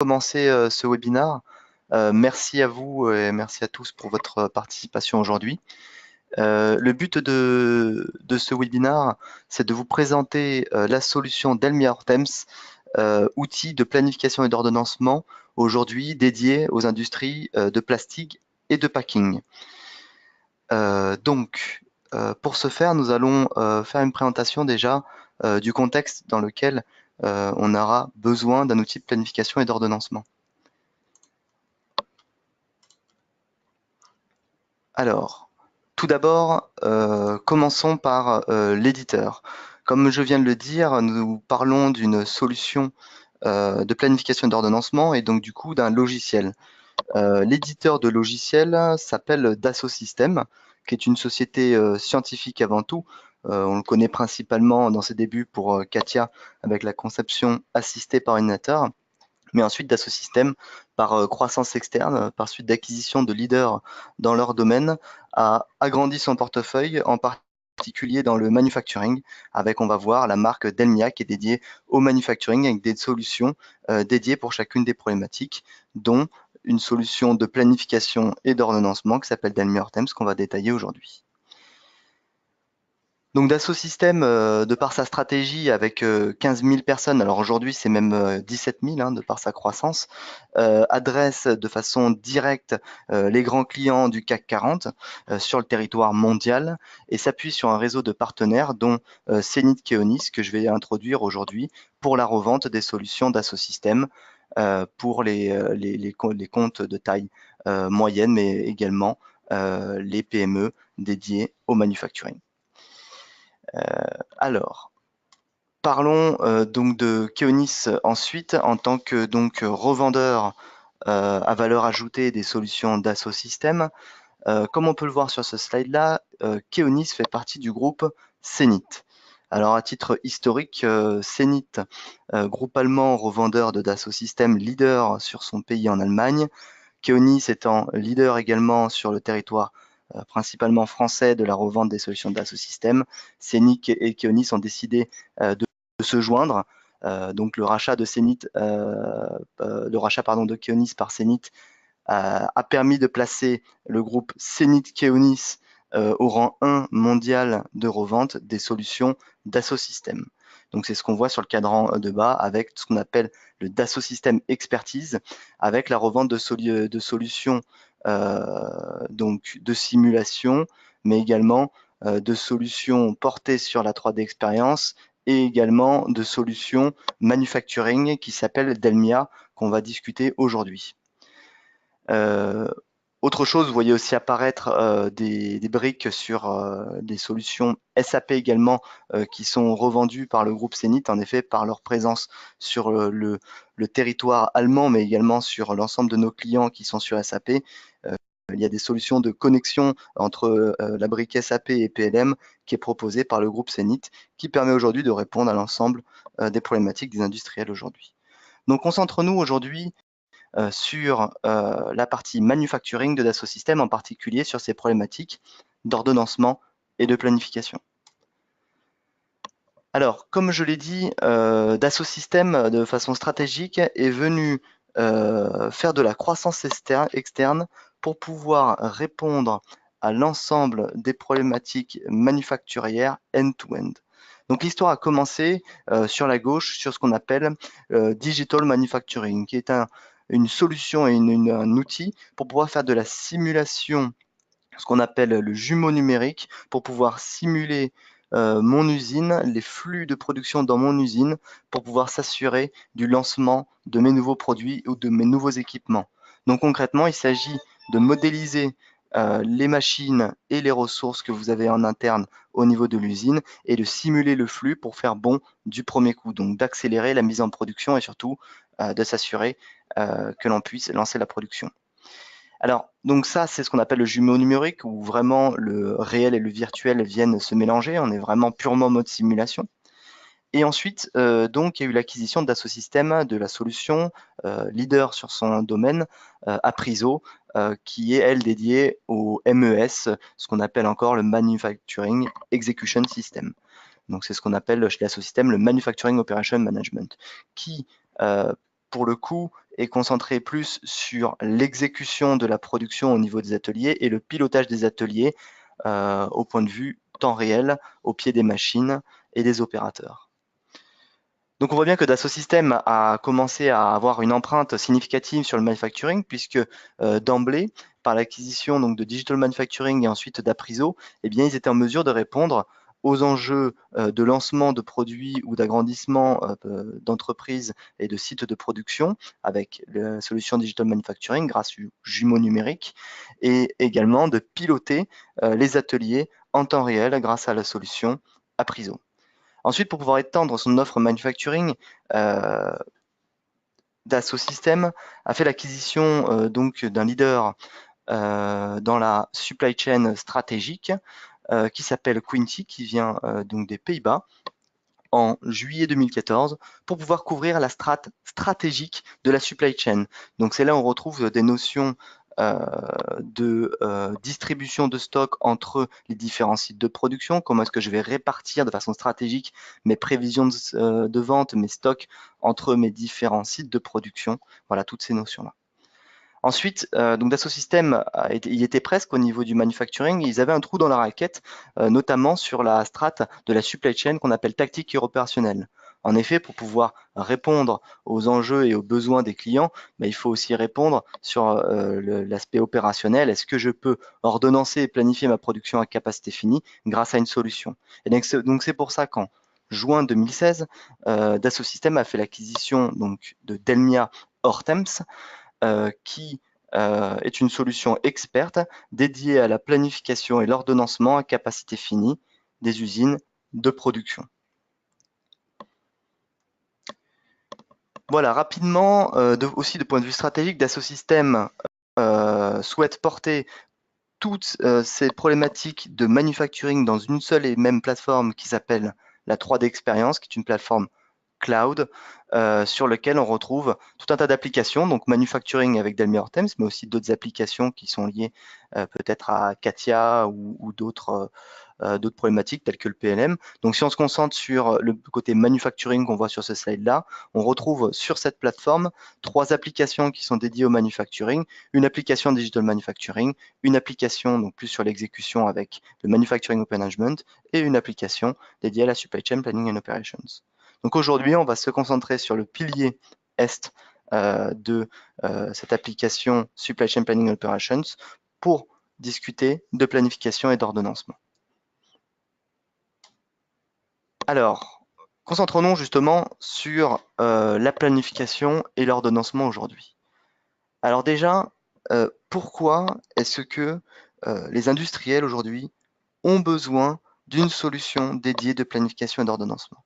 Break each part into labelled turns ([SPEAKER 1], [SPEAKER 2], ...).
[SPEAKER 1] Commencer ce webinaire. Merci à vous et merci à tous pour votre participation aujourd'hui. Le but de ce webinaire, c'est de vous présenter la solution Delmia Hortems, outil de planification et d'ordonnancement aujourd'hui dédié aux industries de plastique et de packing. Pour ce faire, nous allons faire une présentation déjà du contexte dans lequel on aura besoin d'un outil de planification et d'ordonnancement. Alors, tout d'abord, commençons par l'éditeur. Comme je viens de le dire, nous parlons d'une solution de planification et d'ordonnancement et donc du coup d'un logiciel. L'éditeur de logiciel s'appelle Dassault Systèmes, qui est une société scientifique avant tout. On le connaît principalement dans ses débuts pour CATIA avec la conception assistée par ordinateur. Mais ensuite, Dassault Systèmes, par croissance externe, par suite d'acquisition de leaders dans leur domaine, a agrandi son portefeuille, en particulier dans le manufacturing, avec, on va voir, la marque Delmia qui est dédiée au manufacturing avec des solutions dédiées pour chacune des problématiques, dont une solution de planification et d'ordonnancement qui s'appelle Delmia Hortems qu'on va détailler aujourd'hui. Donc Dassault Systèmes, de par sa stratégie avec 15 000 personnes, alors aujourd'hui c'est même 17 000 de par sa croissance, adresse de façon directe les grands clients du CAC 40 sur le territoire mondial et s'appuie sur un réseau de partenaires dont Cenit Keonis que je vais introduire aujourd'hui pour la revente des solutions Dassault Systèmes pour les comptes de taille moyenne mais également les PME dédiées au manufacturing. Alors, parlons donc de Keonis ensuite en tant que revendeur à valeur ajoutée des solutions Dassault Systèmes. Comme on peut le voir sur ce slide-là, Keonis fait partie du groupe Cenit. Alors à titre historique, Cenit, groupe allemand revendeur de Dassault Systèmes, leader sur son pays en Allemagne, Keonis étant leader également sur le territoire principalement français de la revente des solutions Dassault Systèmes. Cenit et Keonis ont décidé de se joindre. Donc le rachat de de Keonis par Cenit a permis de placer le groupe Cenit Keonis au rang 1 mondial de revente des solutions Dassault Systèmes. Donc c'est ce qu'on voit sur le cadran de bas avec ce qu'on appelle le Dassault Systèmes Expertise, avec la revente de solutions donc de simulation, mais également de solutions portées sur la 3D expérience et également de solutions manufacturing qui s'appellent Delmia, qu'on va discuter aujourd'hui. Autre chose, vous voyez aussi apparaître des briques sur des solutions SAP également qui sont revendues par le groupe Cenit, en effet, par leur présence sur le territoire allemand, mais également sur l'ensemble de nos clients qui sont sur SAP. Il y a des solutions de connexion entre la brique SAP et PLM qui est proposée par le groupe Cenit, qui permet aujourd'hui de répondre à l'ensemble des problématiques des industriels aujourd'hui. Donc, concentrons-nous aujourd'hui sur la partie manufacturing de Dassault Systèmes, en particulier sur ces problématiques d'ordonnancement et de planification. Alors, comme je l'ai dit, Dassault Systèmes, de façon stratégique, est venu faire de la croissance externe pour pouvoir répondre à l'ensemble des problématiques manufacturières end-to-end. Donc l'histoire a commencé sur la gauche sur ce qu'on appelle Digital Manufacturing, qui est une solution et un outil pour pouvoir faire de la simulation, ce qu'on appelle le jumeau numérique, pour pouvoir simuler mon usine, les flux de production dans mon usine, pour pouvoir s'assurer du lancement de mes nouveaux produits ou de mes nouveaux équipements. Donc concrètement, il s'agit de modéliser les machines et les ressources que vous avez en interne au niveau de l'usine et de simuler le flux pour faire bon du premier coup, donc d'accélérer la mise en production et surtout de s'assurer que l'on puisse lancer la production. Alors, donc ça, c'est ce qu'on appelle le jumeau numérique, où vraiment le réel et le virtuel viennent se mélanger. On est vraiment purement mode simulation. Et ensuite, donc, il y a eu l'acquisition de Dassault Systèmes, de la solution leader sur son domaine, Apriso, qui est, elle, dédiée au MES, ce qu'on appelle encore le Manufacturing Execution System. Donc, c'est ce qu'on appelle chez Dassault Systèmes le Manufacturing Operation Management, qui, pour le coup, est concentré plus sur l'exécution de la production au niveau des ateliers et le pilotage des ateliers au point de vue temps réel, au pied des machines et des opérateurs. Donc on voit bien que Dassault Systèmes a commencé à avoir une empreinte significative sur le manufacturing, puisque d'emblée, par l'acquisition de Digital Manufacturing et ensuite d'Apriso, eh bien, ils étaient en mesure de répondre aux enjeux de lancement de produits ou d'agrandissement d'entreprises et de sites de production avec la solution Digital Manufacturing grâce au jumeau numérique, et également de piloter les ateliers en temps réel grâce à la solution Apriso. Ensuite, pour pouvoir étendre son offre manufacturing, Dassault Systèmes a fait l'acquisition d'un leader dans la supply chain stratégique qui s'appelle Quinty, qui vient donc des Pays-Bas en juillet 2014 pour pouvoir couvrir la strate stratégique de la supply chain. Donc c'est là où on retrouve des notions de distribution de stock entre les différents sites de production, comment est-ce que je vais répartir de façon stratégique mes prévisions de vente, mes stocks entre mes différents sites de production, voilà toutes ces notions-là. Ensuite, donc Dassault Systèmes, il était presque au niveau du manufacturing, ils avaient un trou dans la raquette, notamment sur la strate de la supply chain qu'on appelle tactique et opérationnelle. En effet, pour pouvoir répondre aux enjeux et aux besoins des clients, il faut aussi répondre sur l'aspect opérationnel. Est-ce que je peux ordonnancer et planifier ma production à capacité finie grâce à une solution? Et donc c'est pour ça qu'en juin 2016, Dassault Systèmes a fait l'acquisition de Delmia Hortems, qui est une solution experte dédiée à la planification et l'ordonnancement à capacité finie des usines de production. Voilà, rapidement, aussi de point de vue stratégique, Dassault Systèmes souhaite porter toutes ces problématiques de manufacturing dans une seule et même plateforme qui s'appelle la 3D Experience, qui est une plateforme cloud sur lequel on retrouve tout un tas d'applications, donc manufacturing avec Delmia Hortems, mais aussi d'autres applications qui sont liées peut-être à Katia ou d'autres problématiques telles que le PLM. Donc si on se concentre sur le côté manufacturing qu'on voit sur ce slide-là, on retrouve sur cette plateforme 3 applications qui sont dédiées au manufacturing, une application digital manufacturing, une application donc plus sur l'exécution avec le manufacturing open management et une application dédiée à la supply chain planning and operations. Donc aujourd'hui, on va se concentrer sur le pilier Est de cette application Supply Chain Planning Operations pour discuter de planification et d'ordonnancement. Alors, concentrons-nous justement sur la planification et l'ordonnancement aujourd'hui. Alors déjà, pourquoi est-ce que les industriels aujourd'hui ont besoin d'une solution dédiée de planification et d'ordonnancement?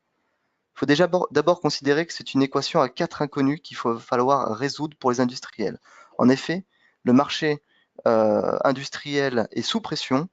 [SPEAKER 1] Il faut déjà d'abord considérer que c'est une équation à 4 inconnus qu'il va falloir résoudre pour les industriels. En effet, le marché industriel est sous pression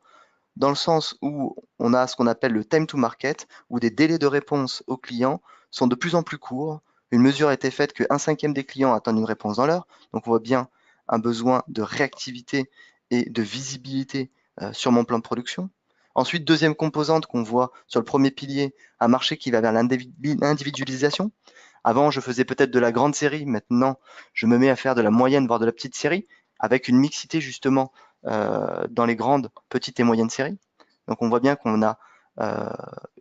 [SPEAKER 1] dans le sens où on a ce qu'on appelle le time to market, où des délais de réponse aux clients sont de plus en plus courts. Une mesure a été faite que 1/5 des clients attendent une réponse dans l'heure. Donc on voit bien un besoin de réactivité et de visibilité sur mon plan de production. Ensuite, deuxième composante qu'on voit sur le premier pilier, un marché qui va vers l'individualisation. Avant, je faisais peut-être de la grande série. Maintenant, je me mets à faire de la moyenne, voire de la petite série, avec une mixité justement dans les grandes, petites et moyennes séries. Donc on voit bien qu'on a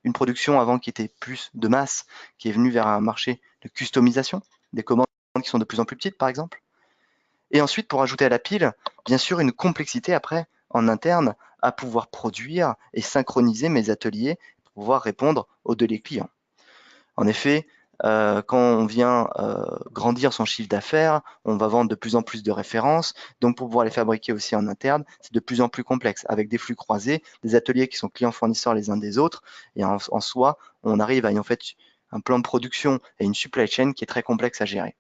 [SPEAKER 1] une production avant qui était plus de masse, qui est venue vers un marché de customisation, des commandes qui sont de plus en plus petites par exemple. Et ensuite, pour ajouter à la pile, bien sûr, une complexité après en interne à pouvoir produire et synchroniser mes ateliers pour pouvoir répondre aux délais clients. En effet, quand on vient grandir son chiffre d'affaires, on va vendre de plus en plus de références. Donc, pour pouvoir les fabriquer aussi en interne, c'est de plus en plus complexe, avec des flux croisés, des ateliers qui sont clients-fournisseurs les uns des autres. Et en soi, on arrive à en fait un plan de production et une supply chain qui est très complexe à gérer.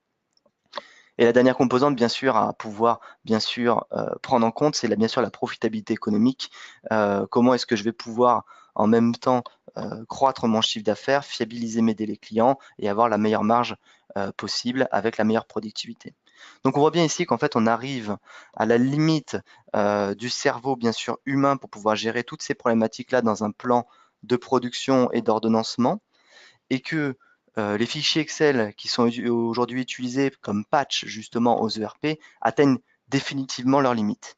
[SPEAKER 1] Et la dernière composante, bien sûr, à pouvoir prendre en compte, c'est bien sûr la profitabilité économique. Comment est-ce que je vais pouvoir en même temps croître mon chiffre d'affaires, fiabiliser mes délais clients et avoir la meilleure marge possible avec la meilleure productivité. Donc on voit bien ici qu'en fait on arrive à la limite du cerveau bien sûr humain pour pouvoir gérer toutes ces problématiques-là dans un plan de production et d'ordonnancement et que les fichiers Excel qui sont aujourd'hui utilisés comme patch justement aux ERP atteignent définitivement leurs limites.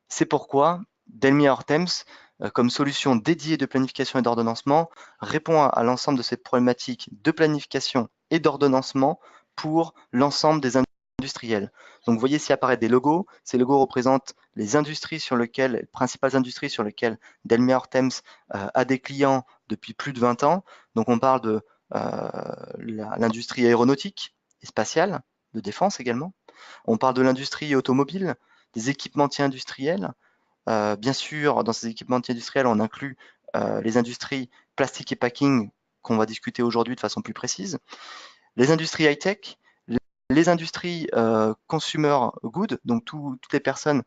[SPEAKER 1] C'est pourquoi Delmia Hortems, comme solution dédiée de planification et d'ordonnancement, répond à l'ensemble de ces problématiques de planification et d'ordonnancement pour l'ensemble des industriels. Donc vous voyez s'il apparaît des logos, ces logos représentent les industries sur lesquelles, les principales industries sur lesquelles Delmia Hortems a des clients depuis plus de 20 ans. Donc on parle de l'industrie aéronautique et spatiale, de défense également. On parle de l'industrie automobile, des équipementiers industriels. Bien sûr, dans ces équipementiers industriels, on inclut les industries plastique et packing qu'on va discuter aujourd'hui de façon plus précise, les industries high-tech, les industries consumer goods, donc toutes les personnes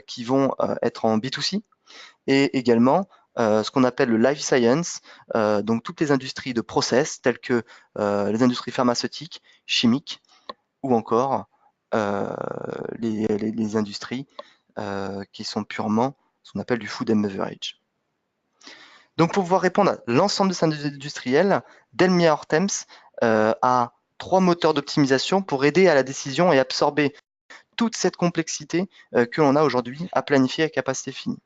[SPEAKER 1] qui vont être en B2C, et également ce qu'on appelle le life science, donc toutes les industries de process telles que les industries pharmaceutiques, chimiques ou encore les industries qui sont purement ce qu'on appelle du food and beverage. Donc pour pouvoir répondre à l'ensemble de ces industriels, Delmia Hortems a 3 moteurs d'optimisation pour aider à la décision et absorber toute cette complexité que l'on a aujourd'hui à planifier à capacité finie.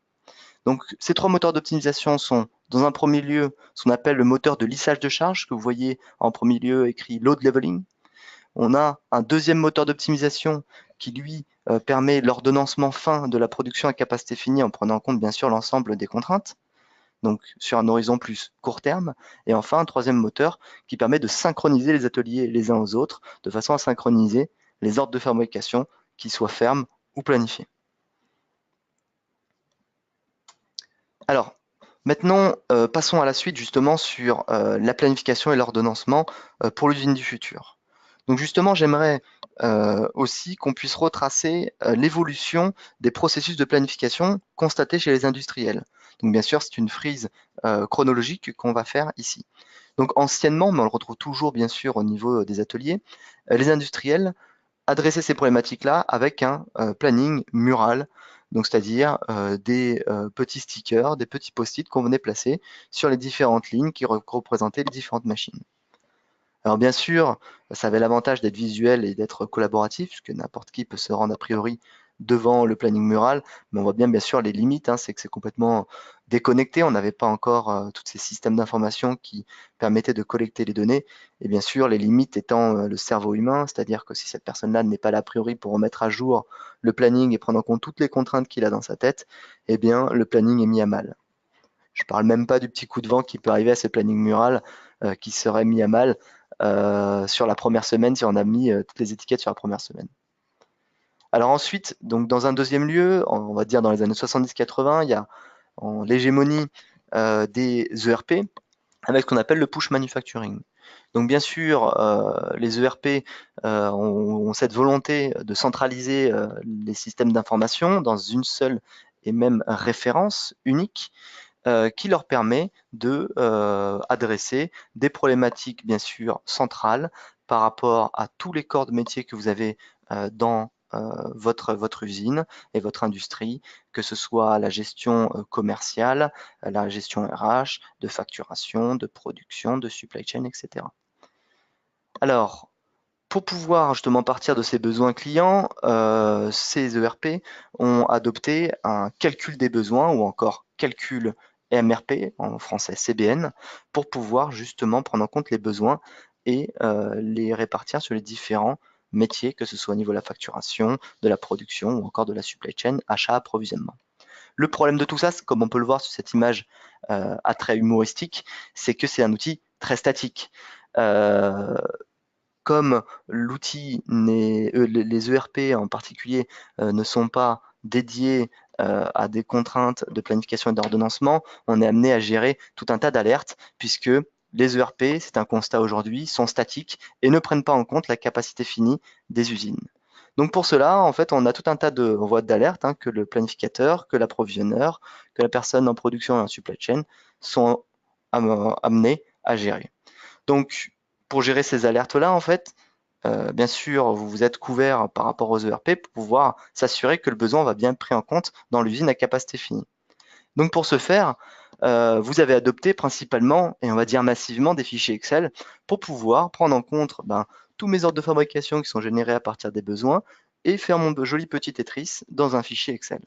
[SPEAKER 1] Donc ces 3 moteurs d'optimisation sont, dans un premier lieu, ce qu'on appelle le moteur de lissage de charge, que vous voyez en premier lieu écrit load leveling. On a un deuxième moteur d'optimisation qui, lui, permet l'ordonnancement fin de la production à capacité finie en prenant en compte, bien sûr, l'ensemble des contraintes, donc sur un horizon plus court terme. Et enfin, un troisième moteur qui permet de synchroniser les ateliers les uns aux autres, de façon à synchroniser les ordres de fabrication, qu'ils soient fermes ou planifiés. Alors, maintenant, passons à la suite justement sur la planification et l'ordonnancement pour l'usine du futur. Donc justement, j'aimerais aussi qu'on puisse retracer l'évolution des processus de planification constatés chez les industriels. Donc bien sûr, c'est une frise chronologique qu'on va faire ici. Donc anciennement, mais on le retrouve toujours bien sûr au niveau des ateliers, les industriels adressaient ces problématiques-là avec un planning mural, donc c'est-à-dire des petits stickers, des petits post-it qu'on venait placer sur les différentes lignes qui représentaient les différentes machines. Alors bien sûr, ça avait l'avantage d'être visuel et d'être collaboratif, puisque n'importe qui peut se rendre a priori devant le planning mural, mais on voit bien sûr les limites, hein, c'est que c'est complètement déconnecté, on n'avait pas encore tous ces systèmes d'information qui permettaient de collecter les données, et bien sûr les limites étant le cerveau humain, c'est-à-dire que si cette personne-là n'est pas là a priori pour remettre à jour le planning et prendre en compte toutes les contraintes qu'il a dans sa tête, eh bien le planning est mis à mal. Je ne parle même pas du petit coup de vent qui peut arriver à ces plannings murales qui serait mis à mal sur la première semaine si on a mis toutes les étiquettes sur la première semaine. Alors ensuite, donc dans un deuxième lieu, on va dire dans les années 70-80, il y a l'hégémonie des ERP avec ce qu'on appelle le push manufacturing. Donc bien sûr, les ERP ont cette volonté de centraliser les systèmes d'information dans une seule et même référence unique qui leur permet de adresser des problématiques bien sûr centrales par rapport à tous les corps de métier que vous avez dans votre usine et votre industrie, que ce soit la gestion commerciale, la gestion RH, de facturation, de production, de supply chain, etc. Alors, pour pouvoir justement partir de ces besoins clients, ces ERP ont adopté un calcul des besoins ou encore calcul MRP, en français CBN, pour pouvoir justement prendre en compte les besoins et les répartir sur les différents métiers, que ce soit au niveau de la facturation, de la production ou encore de la supply chain, achat, approvisionnement. Le problème de tout ça, comme on peut le voir sur cette image à trait humoristique, c'est que c'est un outil très statique. Comme l'outil les ERP en particulier ne sont pas dédiés à des contraintes de planification et d'ordonnancement, on est amené à gérer tout un tas d'alertes puisque les ERP, c'est un constat aujourd'hui, sont statiques et ne prennent pas en compte la capacité finie des usines. Donc pour cela, en fait, on a tout un tas de voies d'alerte que le planificateur, que l'approvisionneur, que la personne en production et en supply chain sont amenés à gérer. Donc, pour gérer ces alertes-là, en fait, bien sûr, vous êtes couvert par rapport aux ERP pour pouvoir s'assurer que le besoin va bien être pris en compte dans l'usine à capacité finie. Donc pour ce faire, vous avez adopté principalement, et on va dire massivement, des fichiers Excel pour pouvoir prendre en compte tous mes ordres de fabrication qui sont générés à partir des besoins et faire mon joli petit Tetris dans un fichier Excel.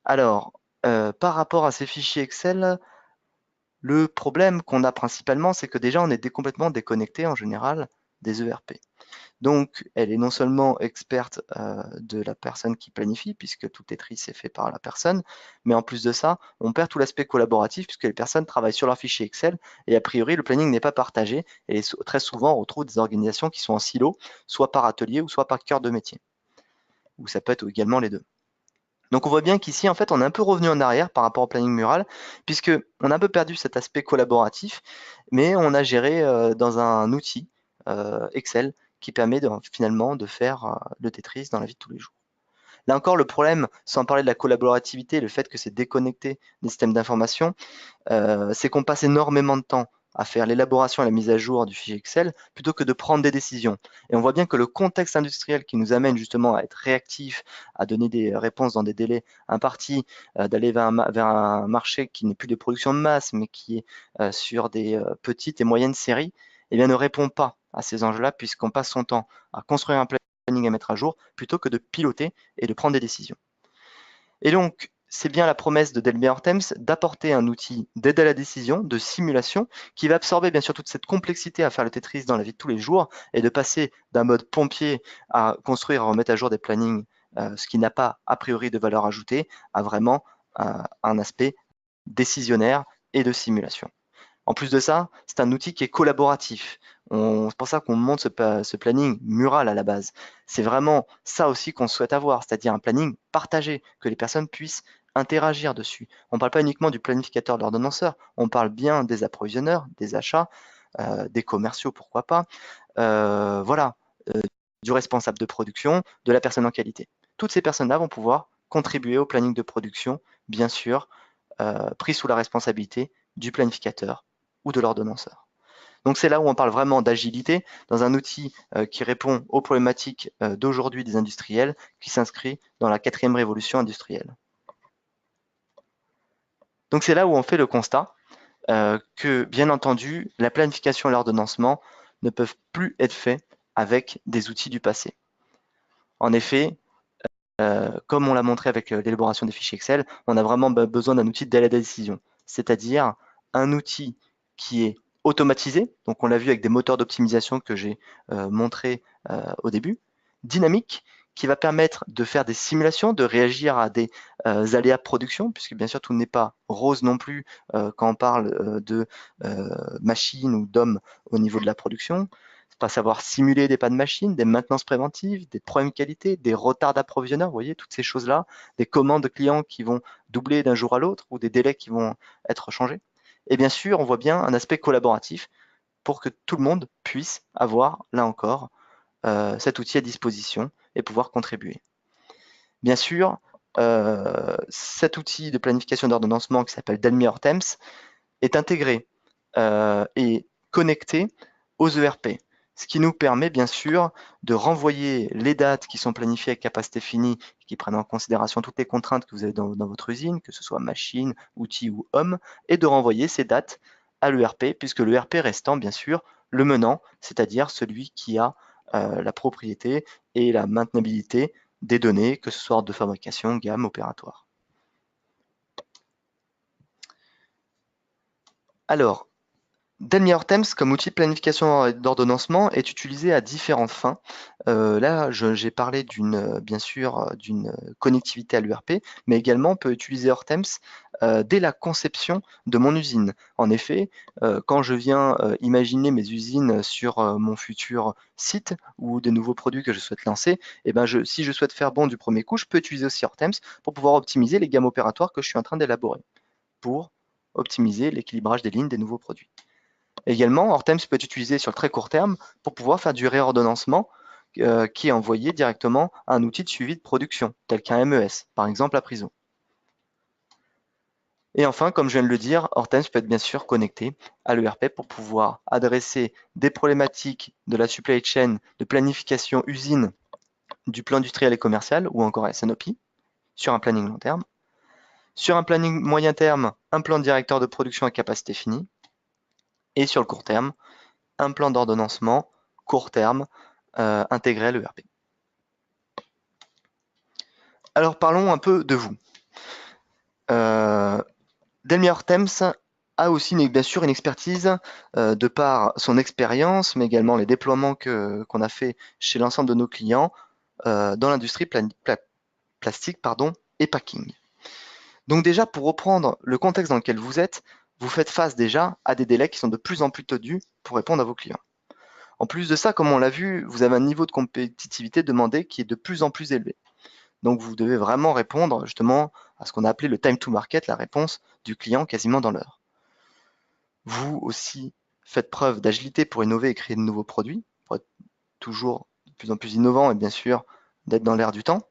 [SPEAKER 1] Alors, par rapport à ces fichiers Excel, le problème qu'on a principalement, c'est que déjà on est complètement déconnecté en général des ERP. Donc, elle est non seulement experte de la personne qui planifie, puisque tout Tetris est fait par la personne, mais en plus de ça, on perd tout l'aspect collaboratif, puisque les personnes travaillent sur leur fichier Excel, et a priori, le planning n'est pas partagé, et très souvent, on retrouve des organisations qui sont en silo, soit par atelier, ou soit par cœur de métier, ou ça peut être également les deux. Donc on voit bien qu'ici, en fait, on est un peu revenu en arrière par rapport au planning mural, puisque on a un peu perdu cet aspect collaboratif, mais on a géré dans un outil Excel qui permet finalement de faire le Tetris dans la vie de tous les jours. Là encore, le problème, sans parler de la collaborativité, le fait que c'est déconnecté des systèmes d'information, c'est qu'on passe énormément de temps à faire l'élaboration et la mise à jour du fichier Excel plutôt que de prendre des décisions. Et on voit bien que le contexte industriel qui nous amène justement à être réactif, à donner des réponses dans des délais impartis, d'aller vers un marché qui n'est plus de production de masse, mais qui est sur des petites et moyennes séries, eh bien, ne répond pas à ces enjeux-là, puisqu'on passe son temps à construire un planning à mettre à jour plutôt que de piloter et de prendre des décisions. Et donc, c'est bien la promesse de Delbert Hortens d'apporter un outil d'aide à la décision, de simulation, qui va absorber bien sûr toute cette complexité à faire le Tetris dans la vie de tous les jours et de passer d'un mode pompier à construire et remettre à jour des plannings, ce qui n'a pas a priori de valeur ajoutée, à vraiment un aspect décisionnaire et de simulation. En plus de ça, c'est un outil qui est collaboratif. C'est pour ça qu'on monte ce planning mural à la base. C'est vraiment ça aussi qu'on souhaite avoir, c'est-à-dire un planning partagé, que les personnes puissent interagir dessus. On ne parle pas uniquement du planificateur de l'ordonnanceur, on parle bien des approvisionneurs, des achats, des commerciaux, pourquoi pas, voilà, du responsable de production, de la personne en qualité. Toutes ces personnes-là vont pouvoir contribuer au planning de production, bien sûr, pris sous la responsabilité du planificateur ou de l'ordonnanceur. Donc c'est là où on parle vraiment d'agilité dans un outil qui répond aux problématiques d'aujourd'hui des industriels, qui s'inscrit dans la 4e révolution industrielle. Donc c'est là où on fait le constat que, bien entendu, la planification et l'ordonnancement ne peuvent plus être faits avec des outils du passé. En effet, comme on l'a montré avec l'élaboration des fichiers Excel, on a vraiment besoin d'un outil d'aide à la décision, c'est-à-dire un outil qui est automatisé, donc on l'a vu avec des moteurs d'optimisation que j'ai montré au début, dynamique, qui va permettre de faire des simulations, de réagir à des aléas de production, puisque bien sûr tout n'est pas rose non plus quand on parle de machines ou d'hommes au niveau de la production, pas savoir simuler des pannes de machine, des maintenances préventives, des problèmes de qualité, des retards d'approvisionneur, vous voyez, toutes ces choses-là, des commandes de clients qui vont doubler d'un jour à l'autre ou des délais qui vont être changés. Et bien sûr, on voit bien un aspect collaboratif pour que tout le monde puisse avoir, là encore, cet outil à disposition et pouvoir contribuer. Bien sûr, cet outil de planification d'ordonnancement qui s'appelle Delmi Hortems est intégré et connecté aux ERP, ce qui nous permet bien sûr de renvoyer les dates qui sont planifiées avec capacité finie, qui prennent en considération toutes les contraintes que vous avez dans votre usine, que ce soit machine, outils ou homme, et de renvoyer ces dates à l'ERP, puisque l'ERP restant bien sûr le menant, c'est-à-dire celui qui a la propriété et la maintenabilité des données, que ce soit de fabrication, gamme, opératoire. Alors, Delmi Hortems, comme outil de planification et d'ordonnancement, est utilisé à différentes fins. Là, j'ai parlé bien sûr d'une connectivité à l'URP, mais également on peut utiliser Hortems dès la conception de mon usine. En effet, quand je viens imaginer mes usines sur mon futur site ou des nouveaux produits que je souhaite lancer, eh ben si je souhaite faire bon du premier coup, je peux utiliser aussi Hortems pour pouvoir optimiser les gammes opératoires que je suis en train d'élaborer, pour optimiser l'équilibrage des lignes des nouveaux produits. Également, Hortems peut être utilisé sur le très court terme pour pouvoir faire du réordonnancement qui est envoyé directement à un outil de suivi de production, tel qu'un MES, par exemple Apriso. Et enfin, comme je viens de le dire, Hortems peut être bien sûr connecté à l'ERP pour pouvoir adresser des problématiques de la supply chain, de planification usine, du plan industriel et commercial, ou encore SNOP, sur un planning long terme, Sur un planning moyen terme, un plan directeur de production à capacité finie. Et sur le court terme, un plan d'ordonnancement court terme intégré à l'ERP. Alors parlons un peu de vous. Delmire Temps a aussi bien sûr une expertise de par son expérience, mais également les déploiements qu'on a fait chez l'ensemble de nos clients dans l'industrie plastique et packing. Donc déjà, pour reprendre le contexte dans lequel vous êtes, vous faites face déjà à des délais qui sont de plus en plus tendus pour répondre à vos clients. En plus de ça, comme on l'a vu, vous avez un niveau de compétitivité demandé qui est de plus en plus élevé. Donc vous devez vraiment répondre justement à ce qu'on a appelé le time to market, la réponse du client quasiment dans l'heure. Vous aussi faites preuve d'agilité pour innover et créer de nouveaux produits, pour être toujours de plus en plus innovant et bien sûr d'être dans l'air du temps.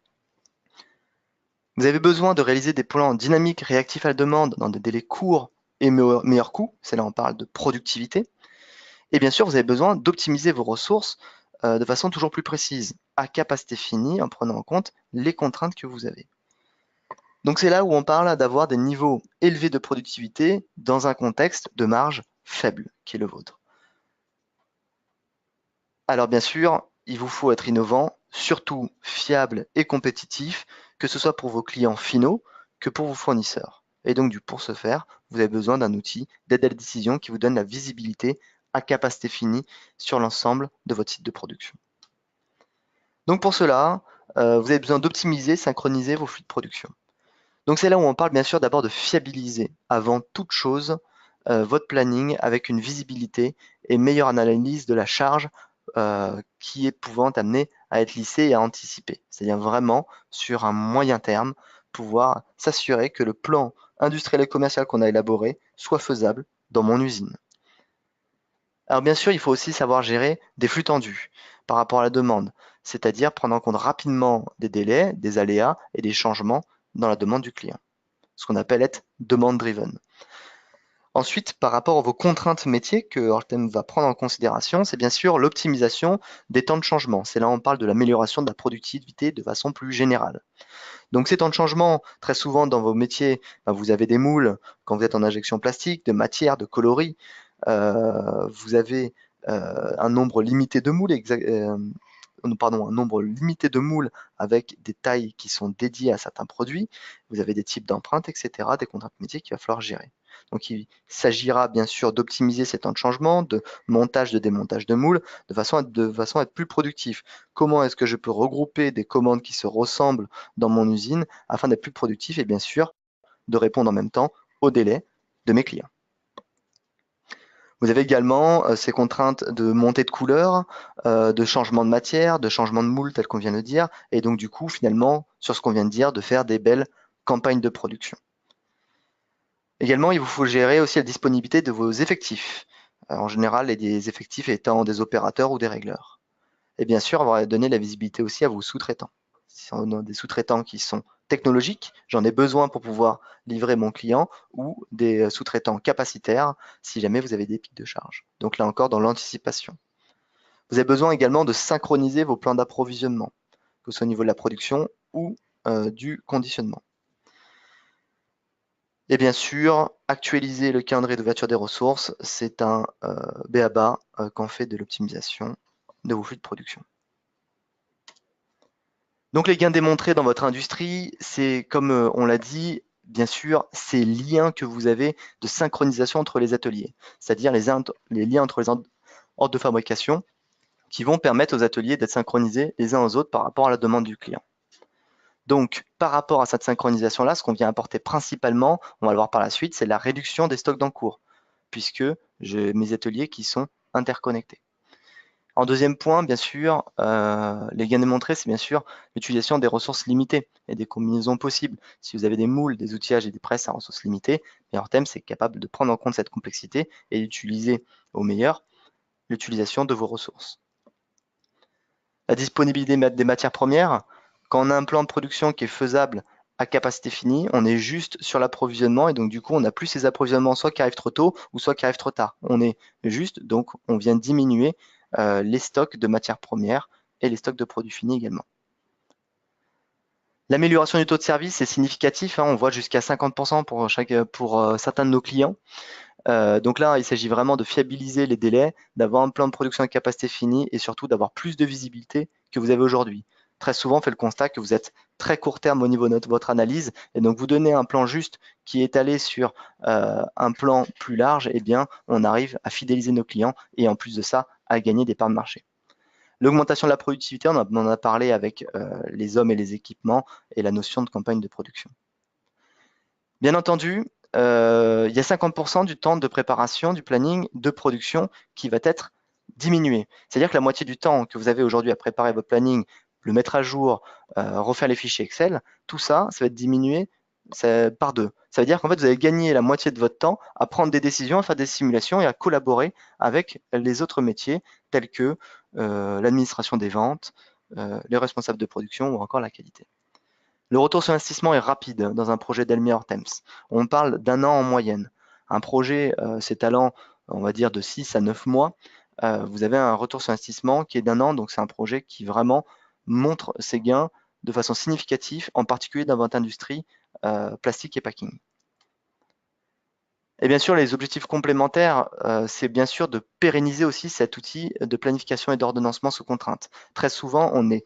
[SPEAKER 1] Vous avez besoin de réaliser des plans dynamiques, réactifs à la demande dans des délais courts et meilleurs coûts. C'est là on parle de productivité. Et bien sûr, vous avez besoin d'optimiser vos ressources de façon toujours plus précise, à capacité finie, en prenant en compte les contraintes que vous avez. Donc c'est là où on parle d'avoir des niveaux élevés de productivité dans un contexte de marge faible, qui est le vôtre. Alors bien sûr, il vous faut être innovant, surtout fiable et compétitif, que ce soit pour vos clients finaux que pour vos fournisseurs. Et donc pour ce faire, vous avez besoin d'un outil d'aide à la décision qui vous donne la visibilité à capacité finie sur l'ensemble de votre site de production. Donc pour cela, vous avez besoin d'optimiser, synchroniser vos flux de production. Donc c'est là où on parle bien sûr d'abord de fiabiliser avant toute chose votre planning avec une visibilité et meilleure analyse de la charge qui est pouvant amener à être lissée et à anticiper. C'est-à-dire vraiment sur un moyen terme pouvoir s'assurer que le plan industriel et commercial qu'on a élaboré soit faisable dans mon usine. Alors bien sûr, il faut aussi savoir gérer des flux tendus par rapport à la demande, c'est-à-dire prendre en compte rapidement des délais, des aléas et des changements dans la demande du client, ce qu'on appelle être demande driven. Ensuite, par rapport à vos contraintes métiers que Hortem va prendre en considération, c'est bien sûr l'optimisation des temps de changement. C'est là où on parle de l'amélioration de la productivité de façon plus générale. Donc ces temps de changement, très souvent dans vos métiers, vous avez des moules quand vous êtes en injection plastique, de matière, de coloris. Vous avez un nombre limité de moules, un nombre limité de moules avec des tailles qui sont dédiées à certains produits. Vous avez des types d'empreintes, etc., des contraintes métiers qu'il va falloir gérer. Donc il s'agira bien sûr d'optimiser ces temps de changement, de montage, de démontage de moules, de façon à être plus productif. Comment est-ce que je peux regrouper des commandes qui se ressemblent dans mon usine afin d'être plus productif et bien sûr de répondre en même temps aux délais de mes clients. Vous avez également ces contraintes de montée de couleur, de changement de matière, de changement de moule tel qu'on vient de le dire, et donc du coup finalement sur ce qu'on vient de dire, de faire des belles campagnes de production. Également, il vous faut gérer aussi la disponibilité de vos effectifs. En général, les effectifs étant des opérateurs ou des régleurs. Et bien sûr, avoir donné la visibilité aussi à vos sous-traitants. Si on a des sous-traitants qui sont technologiques, j'en ai besoin pour pouvoir livrer mon client, ou des sous-traitants capacitaires si jamais vous avez des pics de charge. Donc là encore, dans l'anticipation. Vous avez besoin également de synchroniser vos plans d'approvisionnement, que ce soit au niveau de la production ou du conditionnement. Et bien sûr, actualiser le calendrier d'ouverture des ressources, c'est un b.a.-ba quand on fait de l'optimisation de vos flux de production. Donc les gains démontrés dans votre industrie, c'est comme on l'a dit, bien sûr, ces liens que vous avez de synchronisation entre les ateliers, c'est-à-dire les liens entre les ordres de fabrication qui vont permettre aux ateliers d'être synchronisés les uns aux autres par rapport à la demande du client. Donc, par rapport à cette synchronisation-là, ce qu'on vient apporter principalement, on va le voir par la suite, c'est la réduction des stocks d'encours, puisque j'ai mes ateliers qui sont interconnectés. En deuxième point, bien sûr, les gains démontrés, c'est bien sûr l'utilisation des ressources limitées et des combinaisons possibles. Si vous avez des moules, des outillages et des presses à ressources limitées, Hortem, c'est capable de prendre en compte cette complexité et d'utiliser au meilleur l'utilisation de vos ressources. La disponibilité des matières premières, quand on a un plan de production qui est faisable à capacité finie, on est juste sur l'approvisionnement et donc du coup on n'a plus ces approvisionnements soit qui arrivent trop tôt ou soit qui arrivent trop tard. On est juste, donc on vient diminuer les stocks de matières premières et les stocks de produits finis également. L'amélioration du taux de service est significatif, hein, on voit jusqu'à 50% pour certains de nos clients. Donc là, il s'agit vraiment de fiabiliser les délais, d'avoir un plan de production à capacité finie et surtout d'avoir plus de visibilité que vous avez aujourd'hui. Très souvent, on fait le constat que vous êtes très court terme au niveau de votre analyse et donc vous donnez un plan juste qui est allé sur un plan plus large, eh bien, on arrive à fidéliser nos clients et en plus de ça, à gagner des parts de marché. L'augmentation de la productivité, on en a parlé avec les hommes et les équipements et la notion de campagne de production. Bien entendu, il y a 50% du temps de préparation, du planning, de production qui va être diminué. C'est-à-dire que la moitié du temps que vous avez aujourd'hui à préparer votre planning, le mettre à jour, refaire les fichiers Excel, tout ça, ça va être diminué par 2. Ça veut dire qu'en fait, vous allez gagner la moitié de votre temps à prendre des décisions, à faire des simulations et à collaborer avec les autres métiers tels que l'administration des ventes, les responsables de production ou encore la qualité. Le retour sur investissement est rapide dans un projet d'Elmia Hortems. On parle d'1 an en moyenne. Un projet s'étalant, on va dire, de 6 à 9 mois, vous avez un retour sur investissement qui est d'1 an, donc c'est un projet qui vraiment montre ses gains de façon significative, en particulier dans votre industrie plastique et packing. Et bien sûr, les objectifs complémentaires, c'est bien sûr de pérenniser aussi cet outil de planification et d'ordonnancement sous contrainte. Très souvent, on est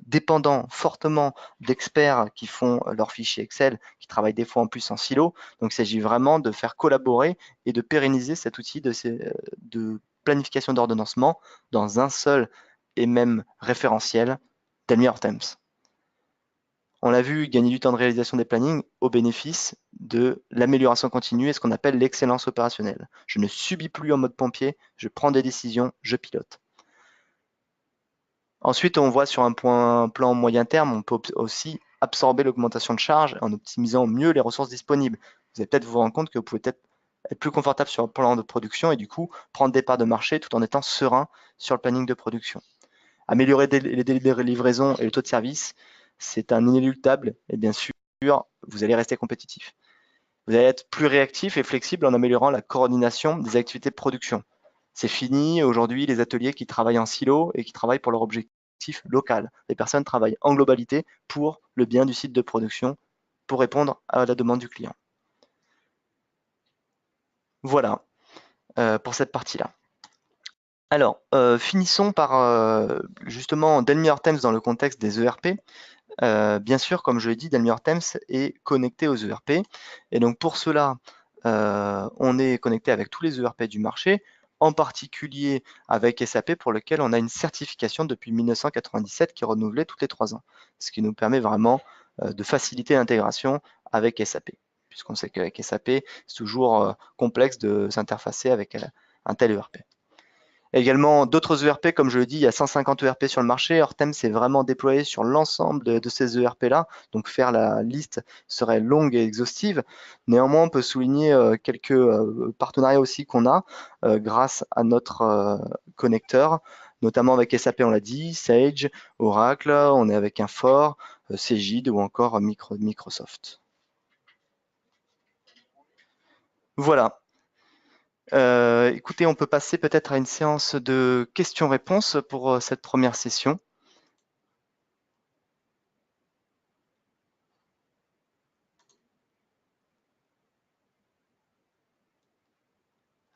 [SPEAKER 1] dépendant fortement d'experts qui font leurs fichiers Excel, qui travaillent des fois en plus en silo. Donc, il s'agit vraiment de faire collaborer et de pérenniser cet outil de planification d'ordonnancement dans un seul et même référentiel, Delmi Hortems. On l'a vu, gagner du temps de réalisation des plannings au bénéfice de l'amélioration continue et ce qu'on appelle l'excellence opérationnelle. Je ne subis plus en mode pompier, je prends des décisions, je pilote. Ensuite, on voit sur un plan moyen terme, on peut aussi absorber l'augmentation de charge en optimisant mieux les ressources disponibles. Vous allez peut-être vous rendre compte que vous pouvez peut-être être plus confortable sur le plan de production et du coup prendre des parts de marché tout en étant serein sur le planning de production. Améliorer les délais de livraison et le taux de service, c'est un inéluctable et bien sûr, vous allez rester compétitif. Vous allez être plus réactif et flexible en améliorant la coordination des activités de production. C'est fini aujourd'hui les ateliers qui travaillent en silo et qui travaillent pour leur objectif local. Les personnes travaillent en globalité pour le bien du site de production, pour répondre à la demande du client. Voilà pour cette partie-là. Alors, finissons par justement Delmi Hortems dans le contexte des ERP. Bien sûr, comme je l'ai dit, Delmi Hortems est connecté aux ERP. Et donc pour cela, on est connecté avec tous les ERP du marché, en particulier avec SAP pour lequel on a une certification depuis 1997 qui est renouvelée tous les 3 ans. Ce qui nous permet vraiment de faciliter l'intégration avec SAP. Puisqu'on sait qu'avec SAP, c'est toujours complexe de s'interfacer avec un tel ERP. Également, d'autres ERP, comme je le dis, il y a 150 ERP sur le marché. Hortem s'est vraiment déployé sur l'ensemble de ces ERP-là. Donc, faire la liste serait longue et exhaustive. Néanmoins, on peut souligner quelques partenariats aussi qu'on a grâce à notre connecteur, notamment avec SAP, on l'a dit, Sage, Oracle, on est avec Infor, Cegid ou encore Microsoft. Voilà. Écoutez, on peut passer peut-être à une séance de questions-réponses pour cette première session.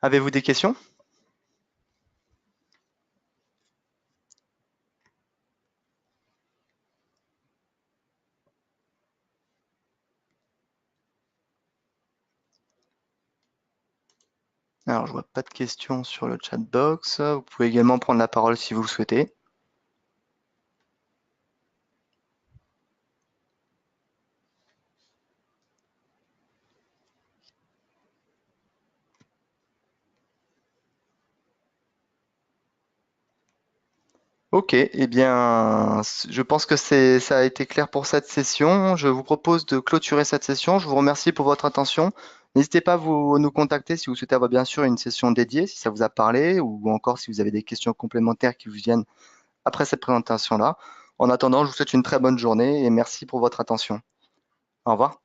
[SPEAKER 1] Avez-vous des questions? Alors, je vois pas de questions sur le chat box. Vous pouvez également prendre la parole si vous le souhaitez. Ok, eh bien, je pense que ça a été clair pour cette session. Je vous propose de clôturer cette session. Je vous remercie pour votre attention. N'hésitez pas à nous contacter si vous souhaitez avoir bien sûr une session dédiée, si ça vous a parlé, ou encore si vous avez des questions complémentaires qui vous viennent après cette présentation-là. En attendant, je vous souhaite une très bonne journée et merci pour votre attention. Au revoir.